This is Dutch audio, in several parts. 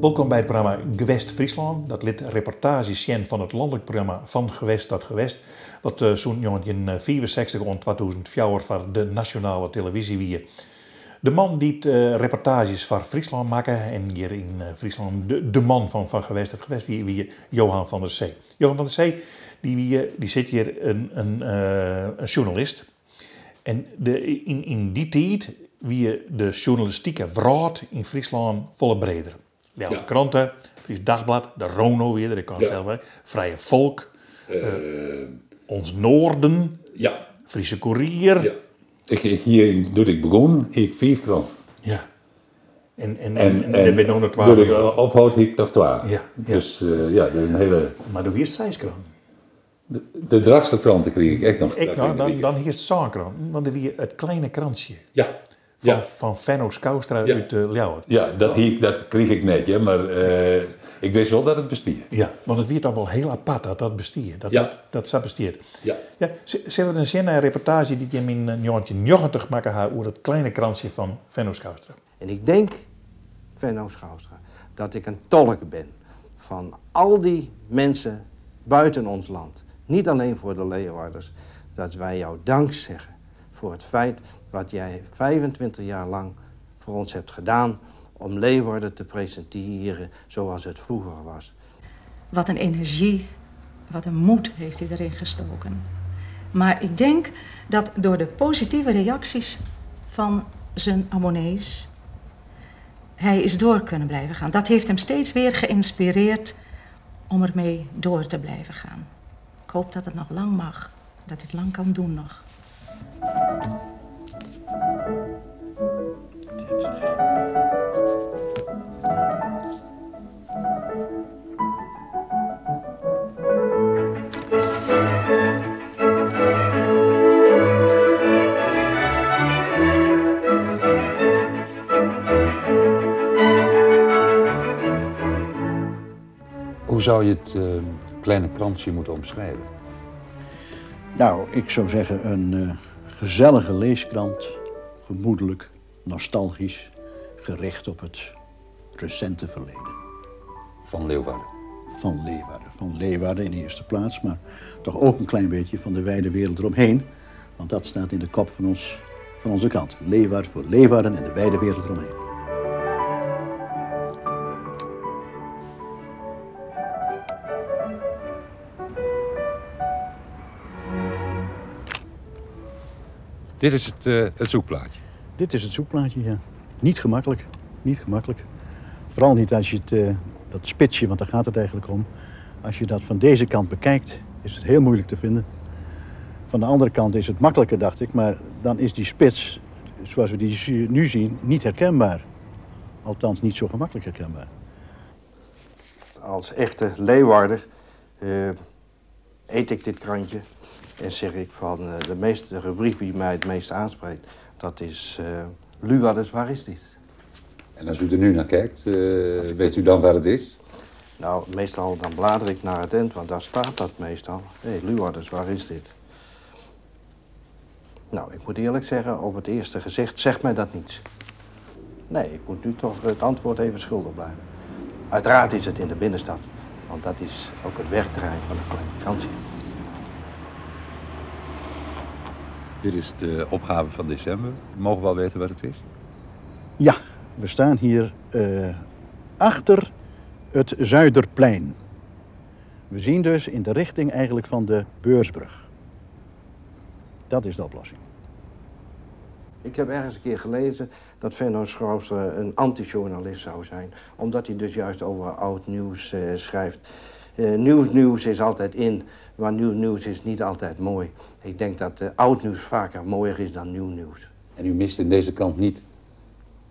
Welkom bij het programma Gewest Friesland. Dat lid reportages zien van het landelijk programma Van Gewest tot Gewest. Wat zo'n 1964 rond 2004 voor de nationale televisie wie. De man die reportages voor Friesland maken en hier in Friesland de man van Gewest tot Gewest wie Johan van der Zee. Johan van der Zee die zit hier een journalist. En in die tijd wie de journalistieke wraad in Friesland volle breder. De kranten, Fries Dagblad, de Rono weer, dat kan zelf wel. Vrije Volk, Ons Noorden, Friese Courier. Ja. Toen ik begon, ik 5 kranten. Ja. En er ben nog nog 12. Toen ik ophoud, ik nog 12. Ja. Dus dat is een hele... Maar doe hier 6 kranten. De dragste kranten kreeg ik echt nog. Dan hier het Zaankrant, want dan weer het kleine krantje. Ja. Van Venno Skoustra uit Ljouwert. Ja, dat kreeg ik net, ja, maar ik wist wel dat het bestiert. Ja, want het werd dan wel heel apart dat bestiert. Dat bestiert. Ja. Zullen we dan zien naar een reportage die je in 1990 maken over het kleine krantje van Venno Skoustra. En ik denk, Venno Skoustra, dat ik een tolk ben van al die mensen buiten ons land. Niet alleen voor de Leeuwarders, dat wij jou dank zeggen voor het feit wat jij 25 jaar lang voor ons hebt gedaan om Leeuwarden te presenteren zoals het vroeger was. Wat een energie, wat een moed heeft hij erin gestoken. Maar ik denk dat door de positieve reacties van zijn abonnees hij is door kunnen blijven gaan. Dat heeft hem steeds weer geïnspireerd om ermee door te blijven gaan. Ik hoop dat het nog lang mag, dat hij het lang kan doen nog. Hoe zou je het kleine krantje moeten omschrijven? Nou, ik zou zeggen een gezellige leeskrant, gemoedelijk, nostalgisch, gericht op het recente verleden. Van Leeuwarden? Van Leeuwarden in de eerste plaats, maar toch ook een klein beetje van de wijde wereld eromheen. Want dat staat in de kop van onze krant. Leeuwarden voor Leeuwarden en de wijde wereld eromheen. Dit is het zoekplaatje? Dit is het zoekplaatje, ja. Niet gemakkelijk. Vooral niet als je dat spitsje, want daar gaat het eigenlijk om. Als je dat van deze kant bekijkt, is het heel moeilijk te vinden. Van de andere kant is het makkelijker, dacht ik. Maar dan is die spits, zoals we die nu zien, niet herkenbaar. Althans, niet zo gemakkelijk herkenbaar. Als echte Leeuwarder eet ik dit krantje en zeg ik van de rubriek die mij het meest aanspreekt, dat is Luwarders, waar is dit? En als u er nu naar kijkt, weet u dan waar het is? Nou, meestal dan blader ik naar het eind, want daar staat dat meestal. Hé, Luwarders, waar is dit? Nou, ik moet eerlijk zeggen, op het eerste gezicht zegt mij dat niets. Nee, ik moet nu toch het antwoord even schuldig blijven. Uiteraard is het in de binnenstad, want dat is ook het werkterrein van het kleine krantje. Dit is de opgave van december. Mogen we wel weten wat het is? Ja, we staan hier achter het Zuiderplein. We zien dus in de richting eigenlijk van de Beursbrug. Dat is de oplossing. Ik heb ergens een keer gelezen dat Venno Skoustra een anti-journalist zou zijn. Omdat hij dus juist over oud nieuws schrijft. Nieuws is altijd in, maar nieuw nieuws is niet altijd mooi. Ik denk dat oud nieuws vaker mooier is dan nieuw nieuws. En u mist in deze kant niet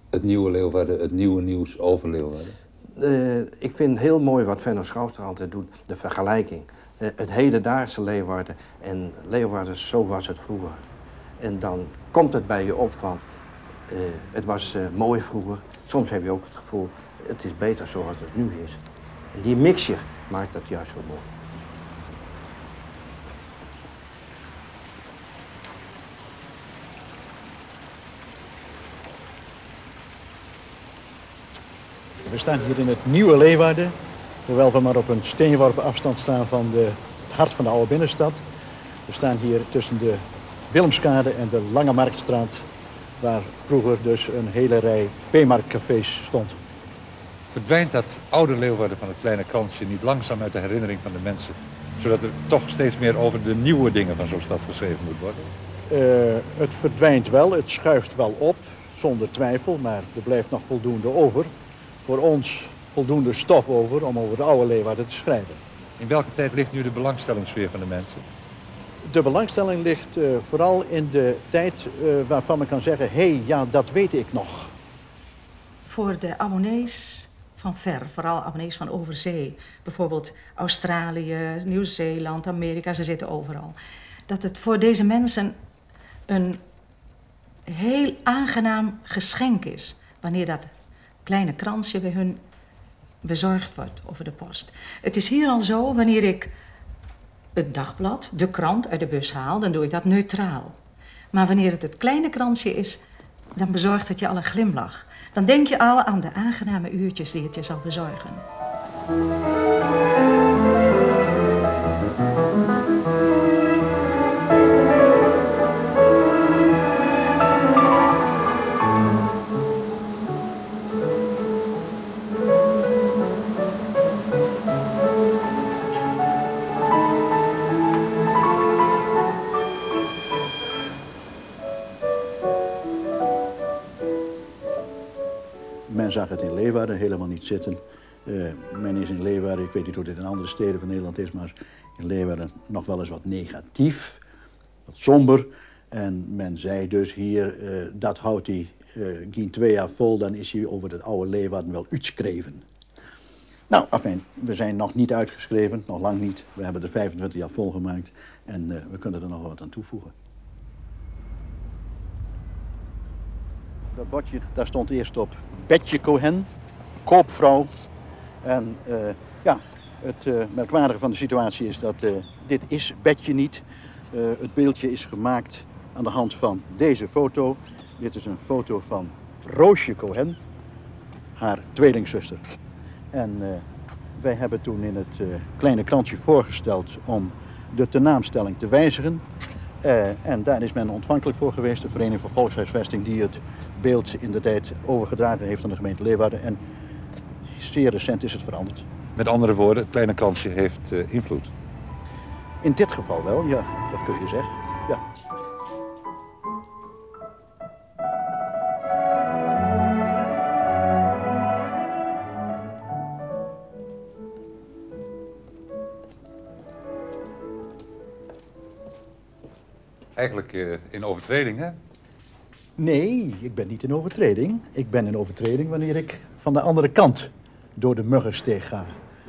het nieuwe Leeuwarden, het nieuwe nieuws over Leeuwarden? Ik vind heel mooi wat Venno Skoustra altijd doet, de vergelijking. Het hedendaagse Leeuwarden en Leeuwarden, zo was het vroeger. En dan komt het bij je op van, het was mooi vroeger. Soms heb je ook het gevoel, het is beter zoals het nu is. En die mixture maakt dat juist zo mooi. We staan hier in het nieuwe Leeuwarden, hoewel we maar op een steenworpen afstand staan van het hart van de oude binnenstad. We staan hier tussen de Willemskade en de Lange Marktstraat, waar vroeger dus een hele rij veemarktcafés stond. Verdwijnt dat oude Leeuwarden van het kleine kransje niet langzaam uit de herinnering van de mensen, zodat er toch steeds meer over de nieuwe dingen van zo'n stad geschreven moet worden? Het verdwijnt wel, het schuift wel op, zonder twijfel, maar er blijft nog voldoende over. Voor ons voldoende stof om over de oude Leeuwarden te schrijven. In welke tijd ligt nu de belangstellingssfeer van de mensen? De belangstelling ligt vooral in de tijd waarvan men kan zeggen, hé, ja, dat weet ik nog. Voor de abonnees van ver, vooral abonnees van overzee, bijvoorbeeld Australië, Nieuw-Zeeland, Amerika, ze zitten overal. Dat het voor deze mensen een heel aangenaam geschenk is wanneer dat kleine kransje bij hun bezorgd wordt over de post. Het is hier al zo, wanneer ik het dagblad, de krant uit de bus haal, dan doe ik dat neutraal. Maar wanneer het kleine kransje is, dan bezorgt het je al een glimlach. Dan denk je al aan de aangename uurtjes die het je zal bezorgen. Men zag het in Leeuwarden helemaal niet zitten. Men is in Leeuwarden, ik weet niet hoe dit in andere steden van Nederland is, maar in Leeuwarden nog wel eens wat negatief, wat somber. En men zei dus hier, dat houdt hij geen 2 jaar vol, dan is hij over het oude Leeuwarden wel uitgeschreven. Nou, afijn, we zijn nog niet uitgeschreven, nog lang niet. We hebben er 25 jaar vol gemaakt en we kunnen er nog wat aan toevoegen. Dat bordje, daar stond eerst op Betje Cohen, koopvrouw. En ja, het merkwaardige van de situatie is dat dit is Betje niet. Het beeldje is gemaakt aan de hand van deze foto. Dit is een foto van Roosje Cohen, haar tweelingzuster. En wij hebben toen in het kleine krantje voorgesteld om de tenaamstelling te wijzigen. En daar is men ontvankelijk voor geweest, de Vereniging voor Volkshuisvesting, die het beeld in de tijd overgedragen heeft aan de gemeente Leeuwarden. En zeer recent is het veranderd. Met andere woorden, het kleine kransje heeft invloed. In dit geval wel, ja, dat kun je zeggen. Ja. Eigenlijk in overtreding, hè? Nee, ik ben niet in overtreding. Ik ben in overtreding wanneer ik van de andere kant door de Muggensteeg ga.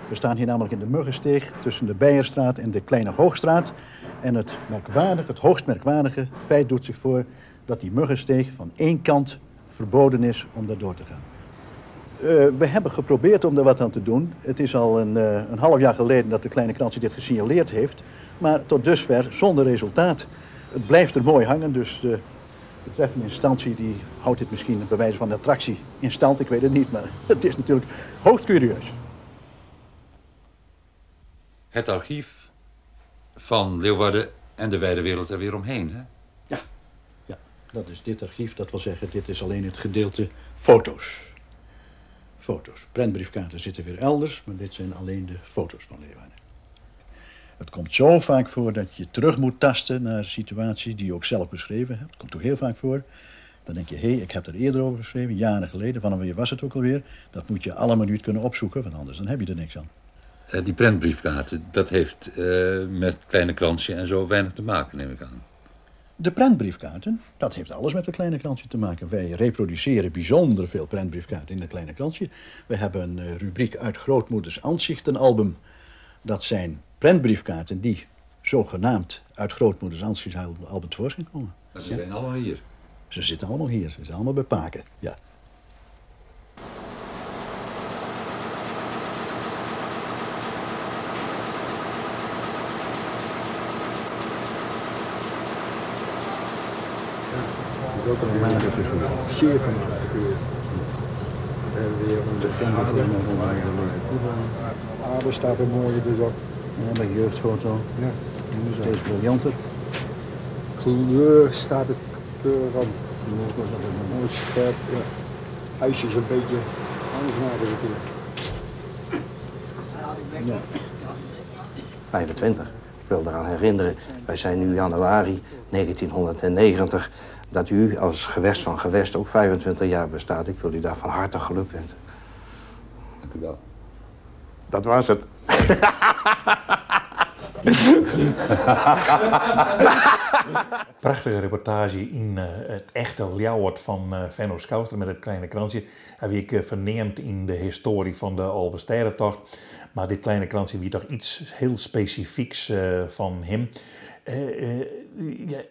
We staan hier namelijk in de Muggensteeg tussen de Beierstraat en de Kleine Hoogstraat. En het hoogst merkwaardige feit doet zich voor dat die Muggensteeg van één kant verboden is om daar door te gaan. We hebben geprobeerd om er wat aan te doen. Het is al een half jaar geleden dat de Kleine Kransje dit gesignaleerd heeft. Maar tot dusver zonder resultaat. Het blijft er mooi hangen, dus de betreffende instantie die houdt dit misschien bij wijze van de attractie in stand. Ik weet het niet, maar het is natuurlijk hoogst curieus. Het archief van Leeuwarden en de wijde wereld er weer omheen, hè? Ja, dat is dit archief. Dat wil zeggen, dit is alleen het gedeelte foto's. Foto's. Prentbriefkaarten zitten weer elders, maar dit zijn alleen de foto's van Leeuwarden. Het komt zo vaak voor dat je terug moet tasten naar situaties die je ook zelf beschreven hebt. Het komt toch heel vaak voor. Dan denk je, hé, ik heb er eerder over geschreven, jaren geleden. Wanneer was het ook alweer? Dat moet je allemaal nu kunnen opzoeken, want anders dan heb je er niks aan. Die prentbriefkaarten, dat heeft met kleine kransje en zo weinig te maken, neem ik aan. De prentbriefkaarten, dat heeft alles met het kleine kransje te maken. Wij reproduceren bijzonder veel prentbriefkaarten in het kleine kransje. We hebben een rubriek uit Grootmoeders Ansichtenalbum. Dat zijn prentbriefkaarten die zogenaamd uit Grootmoeders Ansichtenalbum tevoorschijn komen. Maar ze zijn allemaal hier. Ze zitten allemaal hier, ze zitten allemaal bij Paken, ja. Het is ook een magische figuur, zeer vermaarde figuur. hebben we hier onze kinderen. Abe staat er mooi dus ook. Ja, met jeugdfoto. Ja. Steeds briljanter. Kleur staat het keurig aan. Mooi scherp, ja. Huisjes een beetje anders maken natuurlijk. Ja. 25. Ik wil eraan herinneren, wij zijn nu januari 1990, dat u als gewest van gewest ook 25 jaar bestaat. Ik wil u daar van harte geluk wensen. Dank u wel. Dat was het. Prachtige reportage in het echte Ljouwert van Venno Schoustra met het kleine kransje. Heb ik verneemd in de historie van de Alversterrentocht. Maar dit kleine kransje wie toch iets heel specifieks van hem.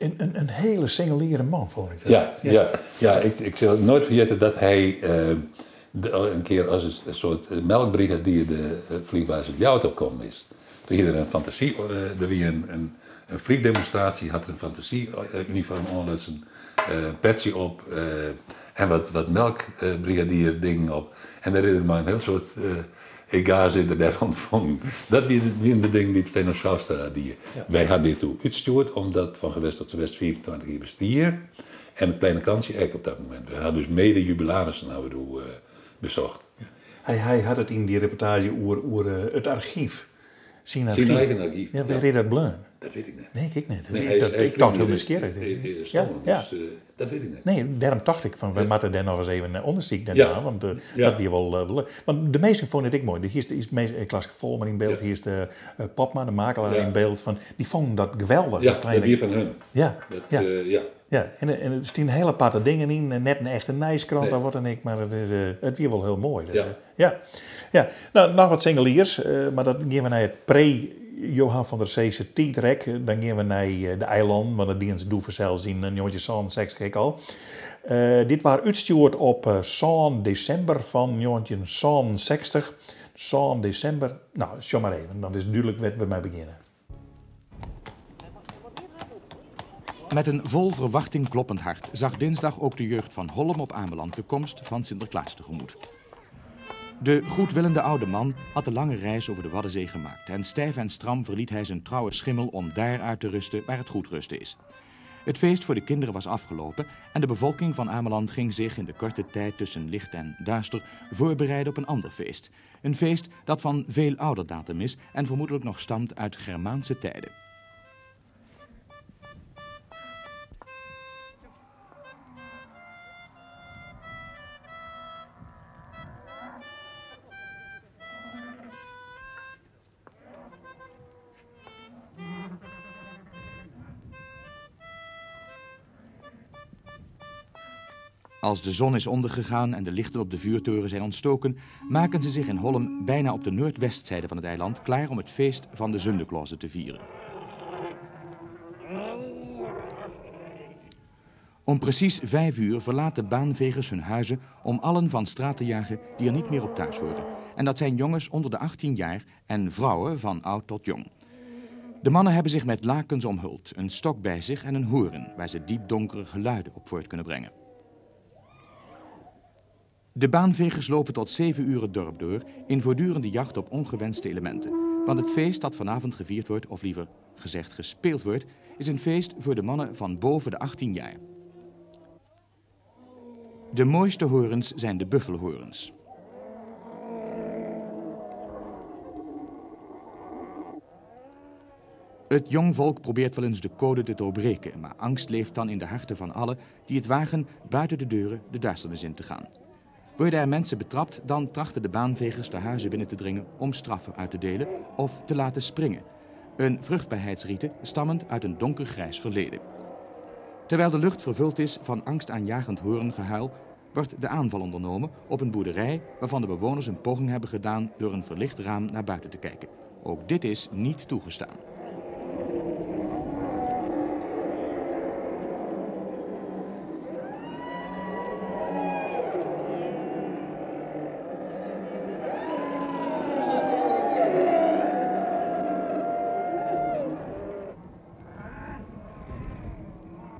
Een hele singuliere man, vond ik. Ja, ik zal nooit vergeten dat hij een keer als een soort melkbrigadier de vliegbasis op Ljouwert opkomen is. Toen hier een fantasie, er weer een vliegdemonstratie, had een fantasieuniform onlutsen, petje op en wat melkbrigadier dingen op. En daar is er maar een heel soort egaars in de der ontvangen. Dat weer de dingen die Venno Schoustra die. Ja. Wij hadden dit toe uitgestuurd, omdat van gewest tot gewest 24 jaar bestier. En het kleine kansje eigenlijk op dat moment. We hadden dus mede jubilarissen bezocht. Ja. Hij had het in die reportage over het archief. Zijn eigen archief. Ja, waar is dat bleun? Dat weet ik niet. Nee, ik niet. Nee, ik dacht heel nieuwsgierig. Is een stomme, dus dat weet ik niet. Nee, daarom dacht ik van, we moeten daar nog eens even onderzoek naar want dat die wel leuk. Want de meesten vonden het ik mooi. Hier is Klaas Volmer in beeld, hier is de Popma, de makelaar in beeld. Die vonden dat geweldig. Ja, dat kleine... dat weer van hun. Ja, Ja, en er staan een hele paar dingen in. Net een echte nijskrant, daar wordt er niks, maar het weer wel heel mooi. Ja. Nou, nog wat singuliers, maar dat gaan we naar het Johan van der Zeese tijdrek. Dan gaan we naar de eiland, want dat dienst doen we zelfs in Jongetje Zaan, 6 keer al. Dit was uitgestuurd op 6 december van Jongetje Zaan 60. 6 december, nou, zo maar even, dan is het duidelijk waar we mee beginnen. Met een vol verwachting kloppend hart zag dinsdag ook de jeugd van Holm op Ameland de komst van Sinterklaas tegemoet. De goedwillende oude man had de lange reis over de Waddenzee gemaakt en stijf en stram verliet hij zijn trouwe schimmel om daar uit te rusten waar het goed rusten is. Het feest voor de kinderen was afgelopen en de bevolking van Ameland ging zich in de korte tijd tussen licht en duister voorbereiden op een ander feest. Een feest dat van veel ouder datum is en vermoedelijk nog stamt uit Germaanse tijden. Als de zon is ondergegaan en de lichten op de vuurtoren zijn ontstoken, maken ze zich in Holm bijna op de noordwestzijde van het eiland klaar om het feest van de Zundeklozen te vieren. Om precies 5 uur verlaten baanvegers hun huizen om allen van straat te jagen die er niet meer op thuis horen. En dat zijn jongens onder de 18 jaar en vrouwen van oud tot jong. De mannen hebben zich met lakens omhuld, een stok bij zich en een hoorn waar ze diepdonkere geluiden op voort kunnen brengen. De baanvegers lopen tot 7 uur het dorp door in voortdurende jacht op ongewenste elementen. Want het feest dat vanavond gevierd wordt, of liever gezegd gespeeld wordt, is een feest voor de mannen van boven de 18 jaar. De mooiste horens zijn de buffelhorens. Het jong volk probeert wel eens de code te doorbreken, maar angst leeft dan in de harten van allen die het wagen buiten de deuren de duisternis in te gaan. Worden er mensen betrapt, dan trachten de baanvegers de huizen binnen te dringen om straffen uit te delen of te laten springen. Een vruchtbaarheidsrite stammend uit een donkergrijs verleden. Terwijl de lucht vervuld is van angstaanjagend horengehuil, wordt de aanval ondernomen op een boerderij waarvan de bewoners een poging hebben gedaan door een verlicht raam naar buiten te kijken. Ook dit is niet toegestaan.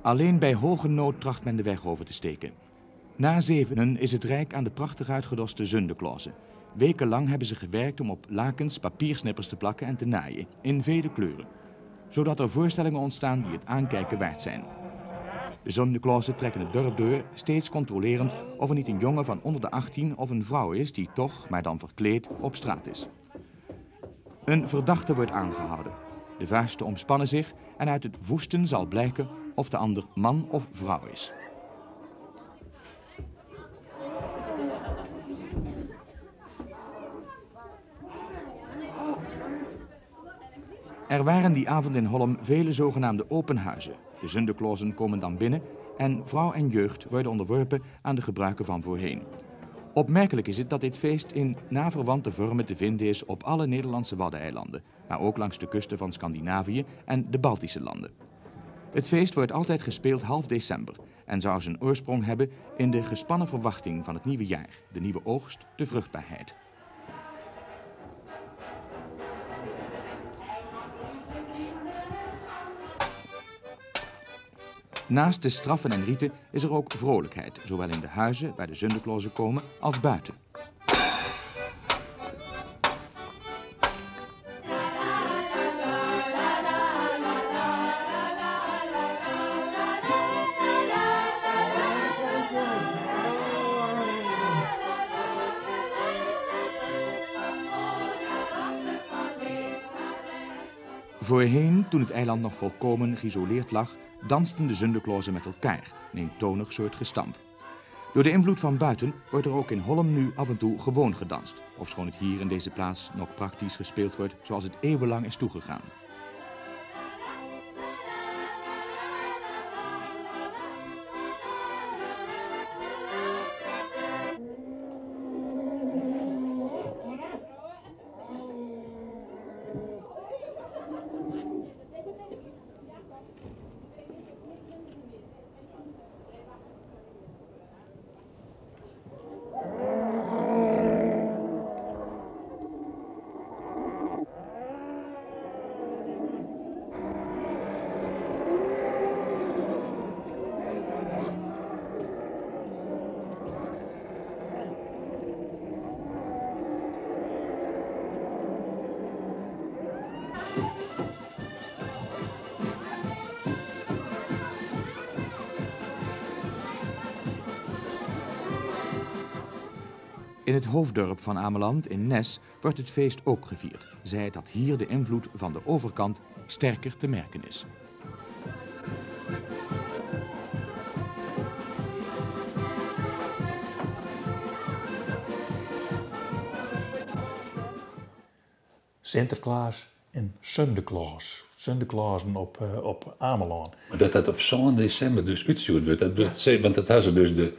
Alleen bij hoge nood tracht men de weg over te steken. Na zevenen is het rijk aan de prachtig uitgedoste zundeklauzen. Wekenlang hebben ze gewerkt om op lakens papiersnippers te plakken en te naaien, in vele kleuren. Zodat er voorstellingen ontstaan die het aankijken waard zijn. De zundeklauzen trekken het dorp door, steeds controlerend of er niet een jongen van onder de 18 of een vrouw is die toch, maar dan verkleed, op straat is. Een verdachte wordt aangehouden. De vuisten omspannen zich en uit het woesten zal blijken of de ander man of vrouw is. Er waren die avond in Holm vele zogenaamde open huizen. De zundeklauzen komen dan binnen en vrouw en jeugd worden onderworpen aan de gebruiken van voorheen. Opmerkelijk is het dat dit feest in naverwante vormen te vinden is op alle Nederlandse Waddeneilanden, maar ook langs de kusten van Scandinavië en de Baltische landen. Het feest wordt altijd gespeeld half december en zou zijn oorsprong hebben in de gespannen verwachting van het nieuwe jaar, de nieuwe oogst, de vruchtbaarheid. Naast de straffen en rieten is er ook vrolijkheid, zowel in de huizen waar de zundeklauzen komen als buiten. Voorheen, toen het eiland nog volkomen geïsoleerd lag, dansten de zundeklauzen met elkaar, in een tonig soort gestamp. Door de invloed van buiten wordt er ook in Holm nu af en toe gewoon gedanst, ofschoon het hier in deze plaats nog praktisch gespeeld wordt zoals het eeuwenlang is toegegaan. In het hoofddorp van Ameland, in Nes, wordt het feest ook gevierd. Zij dat hier de invloed van de overkant sterker te merken is. Sinterklaas en Zundeklaas. Zundeklauzen op Ameland. Maar dat op zo'n december dus uitgestuurd wordt, want dat hadden ze dus de...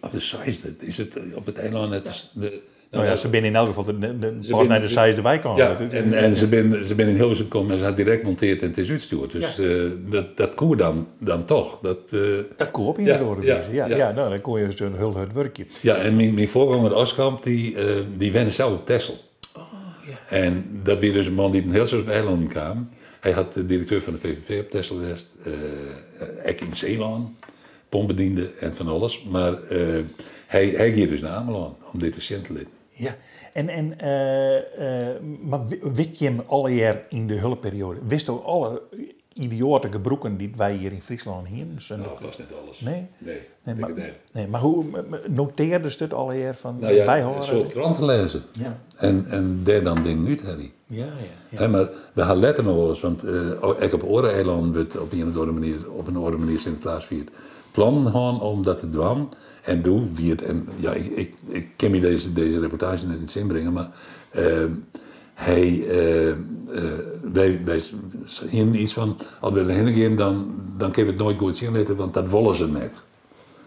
Of de size, is het op het eiland net als de... Nou ja, ze binnen in elk geval pas naar de size de wijk aan. Ja, en ze binnen in Hilversum gekomen en ze had direct monteerd en het is uitgestuurd. Dus dat koer dan toch. Dat koer op in de doorwezen. Ja, nou, dan kon je zo'n heel hard werkje. Ja, en mijn voorganger Oskamp, die wende zelf op Texel. Oh, ja. En dat weer dus een man die in heel soort eilanden kwam. Hij had de directeur van de VVV op Texel geweest. Ik in Zeeland. Pompbediende en van alles. Maar hij ging dus naar Ameland om dit te schintelen. Ja, maar wist je hem alle jaar in de hulpperiode? Wist ook alle idiote gebroeken die wij hier in Friesland hier? Nou, vast niet alles. Nee, maar hoe noteerde ze het alle jaar van bijhouden? Een soort kranten lezen. Ja. En daar dan ding niet, Harry. Ja. Maar we gaan letten nog wel eens, want ik op Oren-eiland wordt op een andere manier Sinterklaas viert. Plan gaan om dat te doen en doen wie het. En ja, ik kan me deze reportage net niet inbrengen, maar wij zien iets van, als we erheen gaan, dan kunnen we het nooit goed zien laten, want dat willen ze net.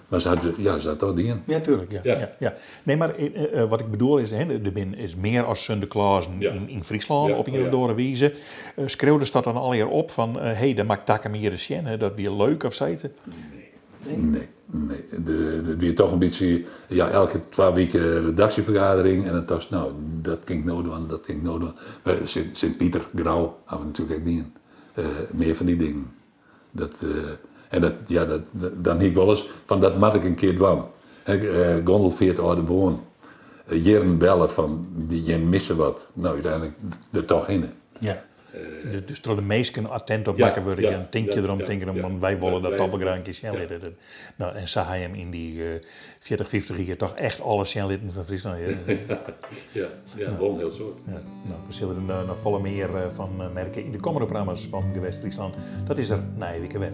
Maar ze hadden toch die in. Ja, tuurlijk. Ja. Nee, maar wat ik bedoel is, er is meer als Sinterklaas in Friesland op een doorwezen. Schreeuwde ze dat dan al hier op van, dat maakt takken meer de sjen, dat weer leuk of zeiden? Nee. Het weer toch een beetje, elke 2 weken redactievergadering en het was, nou, dat ging nodig aan, dat ging nodig aan. Sint-Pieter, Grauw, hadden we natuurlijk echt niet in. Meer van die dingen. En dan ik wel eens van dat moet ik een keer doen. Gondelveert oude boon. Jaren bellen van die missen wat. Nou, uiteindelijk er toch in. Ja. Dus door de meesten attent op wakker worden en denk je erom, want wij willen dat appelgraantje Sjenlitten. Nou, en zag hij hem in die 40, 50 jaar toch echt alle Sjenlitten van Friesland. Wel heel soort. Ja. Nou, we zullen er nog volle meer van merken in de komende programma's van Gewest Friesland. Dat is er na een week weer.